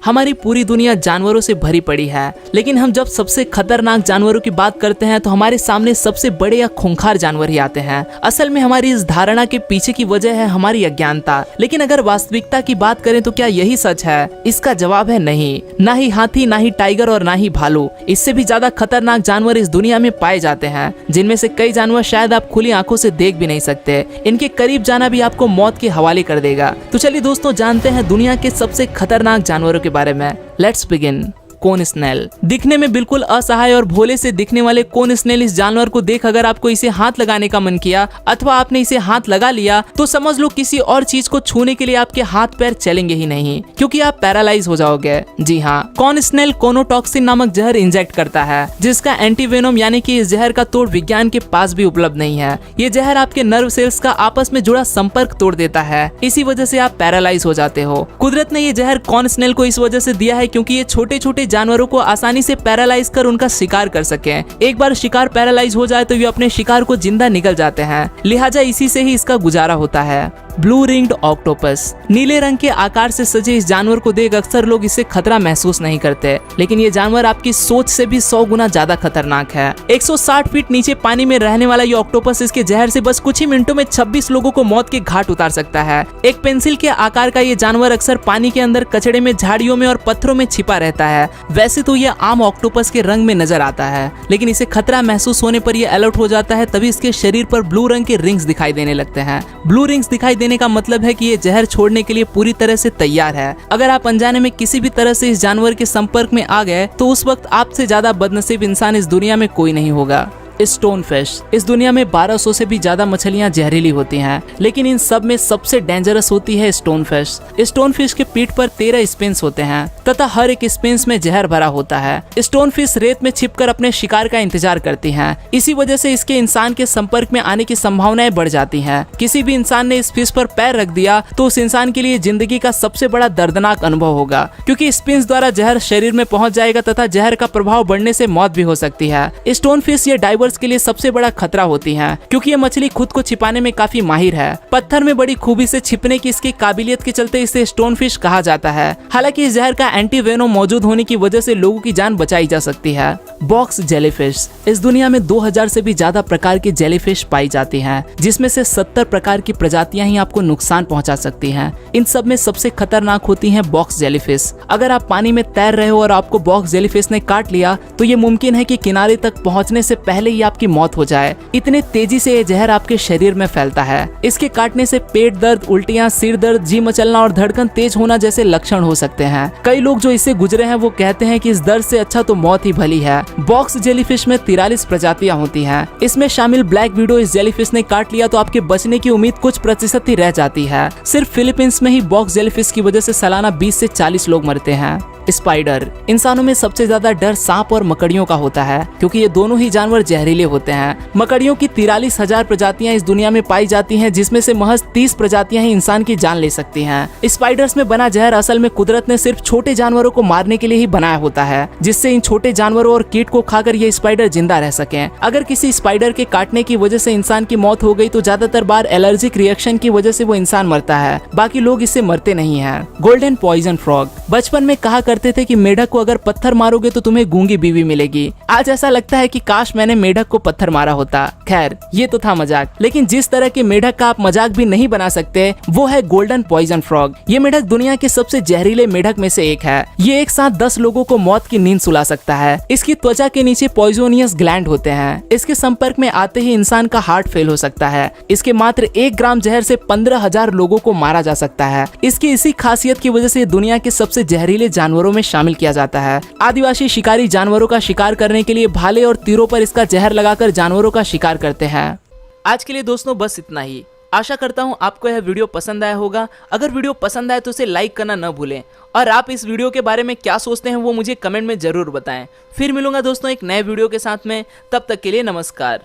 हमारी पूरी दुनिया जानवरों से भरी पड़ी है, लेकिन हम जब सबसे खतरनाक जानवरों की बात करते हैं तो हमारे सामने सबसे बड़े या खूंखार जानवर ही आते हैं। असल में हमारी इस धारणा के पीछे की वजह है हमारी अज्ञानता। लेकिन अगर वास्तविकता की बात करें तो क्या यही सच है? इसका जवाब है नहीं। ना ही हाथी, ना ही टाइगर और ना ही भालू। इससे भी ज्यादा खतरनाक जानवर इस दुनिया में पाए जाते हैं, जिनमें से कई जानवर शायद आप खुली आंखों से देख भी नहीं सकते। इनके करीब जाना भी आपको मौत के हवाले कर देगा। तो चलिए दोस्तों, जानते हैं दुनिया के सबसे खतरनाक जानवरों के बारे में। Let's begin. Cone snail. दिखने में बिल्कुल असहाय और भोले से दिखने वाले कोन स्नेल इस जानवर को देख अगर आपको इसे हाथ लगाने का मन किया अथवा आपने इसे हाथ लगा लिया तो समझ लो किसी और चीज को छूने के लिए आपके हाथ पैर चलेंगे ही नहीं, क्योंकि आप पैरालाइज हो जाओगे। जी हाँ, कोन स्नेल कोनोटॉक्सिन नामक जहर इंजेक्ट करता है, जिसका एंटीवेनोम यानी कि इस जहर का तोड़ विज्ञान के पास भी उपलब्ध नहीं है। ये जहर आपके नर्व सेल्स का आपस में जुड़ा संपर्क तोड़ देता है, इसी वजह से आप पैरालाइज हो जाते हो। कुदरत ने ये जहर कोन स्नेल को इस वजह से दिया है क्योंकि ये छोटे छोटे जानवरों को आसानी से पैरालाइज कर उनका शिकार कर सके। एक बार शिकार पैरालाइज हो जाए तो ये अपने शिकार को जिंदा निकल जाते हैं, लिहाजा इसी से ही इसका गुजारा होता है। Blue ringed octopus. नीले रंग के आकार से सजे इस जानवर को देख अक्सर लोग इससे खतरा महसूस नहीं करते, लेकिन ये जानवर आपकी सोच से भी 100 गुना ज्यादा खतरनाक है। 160 फीट नीचे पानी में रहने वाला ये ऑक्टोपस इसके जहर से बस कुछ ही मिनटों में 26 लोगों को मौत के घाट उतार सकता है। एक पेंसिल के आकार का ये जानवर अक्सर पानी के अंदर कचड़े में, झाड़ियों में और पत्थरों में छिपा रहता है। वैसे तो ये आम ऑक्टोपस के रंग में नजर आता है, लेकिन इसे खतरा महसूस होने पर यह अलर्ट हो जाता है, तभी इसके शरीर पर ब्लू रंग के रिंग्स दिखाई देने लगते हैं। ब्लू रिंग्स दिखाई देने का मतलब है कि ये जहर छोड़ने के लिए पूरी तरह से तैयार है। अगर आप अनजाने में किसी भी तरह से इस जानवर के संपर्क में आ गए तो उस वक्त आपसे ज्यादा बदनसीब इंसान इस दुनिया में कोई नहीं होगा। Stone fish. इस दुनिया में 1200 से भी ज्यादा मछलियां जहरीली होती हैं, लेकिन इन सब में सबसे डेंजरस होती है स्टोन फिश। स्टोन फिश के पीठ पर 13 स्पिन्स होते हैं तथा हर एक स्पिन्स में जहर भरा होता है। स्टोन फिश रेत में छिपकर अपने शिकार का इंतजार करती हैं। इसी वजह से इसके इंसान के संपर्क में आने की संभावनाएं बढ़ जाती हैं। किसी भी इंसान ने इस फिश पर पैर रख दिया तो उस इंसान के लिए जिंदगी का सबसे बड़ा दर्दनाक अनुभव होगा, क्योंकि स्पिन्स द्वारा जहर शरीर में पहुंच जाएगा तथा जहर का प्रभाव बढ़ने से मौत भी हो सकती है। स्टोन फिश ये डाइवर्स के लिए सबसे बड़ा खतरा होती हैं, क्योंकि ये मछली खुद को छिपाने में काफी माहिर है। पत्थर में बड़ी खूबी से छिपने की इसकी काबिलियत के चलते इसे स्टोन फिश कहा जाता है। हालांकि इस जहर का एंटीवेनोम मौजूद होने की वजह से लोगों की जान बचाई जा सकती है। Box jellyfish. इस दुनिया में 2000 से भी ज्यादा प्रकार की जेलीफिश पाई जाती हैं, जिसमें से 70 प्रकार की प्रजातियां ही आपको नुकसान पहुंचा सकती हैं। इन सब में सबसे खतरनाक होती हैं बॉक्स जेलीफिश। अगर आप पानी में तैर रहे हो और आपको बॉक्स जेलीफिश ने काट लिया तो ये मुमकिन है कि किनारे तक पहुंचने से पहले ही आपकी मौत हो जाए। इतने तेजी से ये जहर आपके शरीर में फैलता है। इसके काटने से पेट दर्द, उल्टियां, सिर दर्द, जी मचलना और धड़कन तेज होना जैसे लक्षण हो सकते हैं। कई लोग जो इससे गुजरे हैं वो कहते हैं कि इस दर्द से अच्छा तो मौत ही भली है। बॉक्स जेलीफिश में 43 प्रजातियां होती हैं। इसमें शामिल ब्लैक विडो इस जेलीफिश ने काट लिया तो आपके बचने की उम्मीद कुछ प्रतिशत ही रह जाती है। सिर्फ फिलीपींस में ही बॉक्स जेलीफिश की वजह से सालाना 20 से 40 लोग मरते हैं। स्पाइडर। इंसानों में सबसे ज्यादा डर सांप और मकड़ियों का होता है, क्योंकि ये दोनों ही जानवर जहरीले होते हैं। मकड़ियों की 43,000 प्रजातियां इस दुनिया में पाई जाती हैं, जिसमें से महज 30 प्रजातियां ही इंसान की जान ले सकती हैं। स्पाइडर्स में बना जहर असल में कुदरत ने सिर्फ छोटे जानवरों को मारने के लिए ही बनाया होता है, जिससे इन छोटे जानवरों और कीट को खाकर ये स्पाइडर जिंदा रह सके। अगर किसी स्पाइडर के काटने की वजह से इंसान की मौत हो गई तो ज्यादातर बार एलर्जिक रिएक्शन की वजह से वो इंसान मरता है, बाकी लोग इससे मरते नहीं है। Golden poison frog. बचपन में कहा करते थे कि मेढक को अगर पत्थर मारोगे तो तुम्हें गूंगी बीवी मिलेगी। आज ऐसा लगता है कि काश मैंने मेढक को पत्थर मारा होता। खैर, ये तो था मजाक, लेकिन जिस तरह के मेढक का आप मजाक भी नहीं बना सकते वो है गोल्डन पॉइजन फ्रॉग। ये मेढक दुनिया के सबसे जहरीले मेढक में से एक है। ये एक साथ 10 लोगों को मौत की नींद सुला सकता है। इसकी त्वचा के नीचे पॉइजोनियस ग्लैंड होते हैं। इसके संपर्क में आते ही इंसान का हार्ट फेल हो सकता है। इसके मात्र 1 ग्राम जहर से 15,000 लोगों को मारा जा सकता है। इसकी इसी खासियत की वजह से दुनिया के सबसे जहरीले जानवरों में शामिल किया जाता है। आदिवासी शिकारी जानवरों का शिकार करने के लिए भाले और तीरों पर इसका जहर लगाकर जानवरों का शिकार करते हैं। आज के लिए दोस्तों बस इतना ही। आशा करता हूँ आपको यह वीडियो पसंद आया होगा। अगर वीडियो पसंद आए तो इसे लाइक करना न भूलें, और आप इस वीडियो के बारे में क्या सोचते हैं वो मुझे कमेंट में जरूर बताएं। फिर मिलूंगा दोस्तों एक नए वीडियो के साथ में, तब तक के लिए नमस्कार।